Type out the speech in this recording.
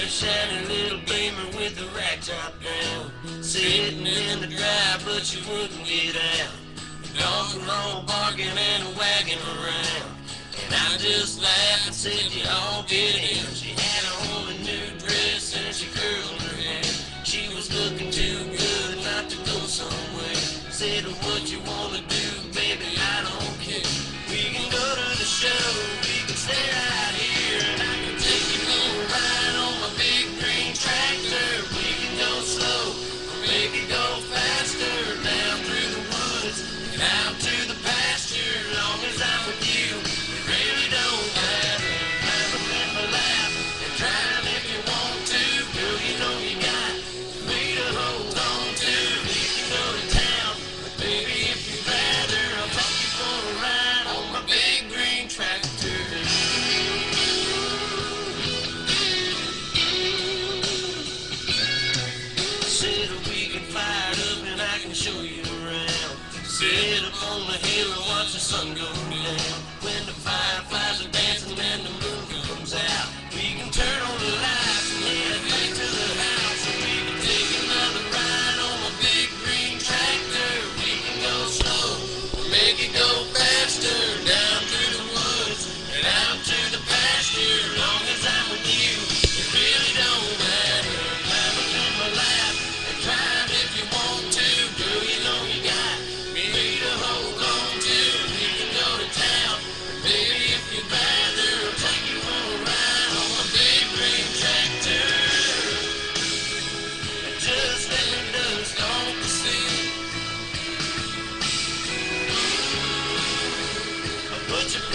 shiny little beamer with the rack top down, sitting in the drive, but you wouldn't get out. The dogs were all barking and wagging around, and I just laughed and said, you all get in. She had on a new dress and she curled her hair. She was looking too good not to go somewhere. Said, what you wanna do, baby, I don't care. We can go to the show, we can stay right here, and I can take you for a ride on my big green tractor. We can go slow, or make it go faster, down through the woods and out to the pasture. Long as I'm with you, it really don't matter. Have a bit of a laugh and drive if you want to. Girl, you know you got me to hold on to. We can go to town, but baby, if you'd rather, I'll take you for a ride on my big green tractor. Said we can fire it up and I can show you around. Sit up on the hill and watch the sun go down. When the fireflies are dancing and the moon comes out, we can turn on the lights and head back to the house. And we can take another ride on my big green tractor. We can go slow, make it go faster, down through the woods and out to the pasture. Long as I'm with you, it really don't matter. Have a bit of a laugh and drive if you want to. Girl, you know you got me to hold on to. We can go to town, baby, if you'd rather, I'll take you for a ride on my big green tractor. Just let me dust off the seat. Put your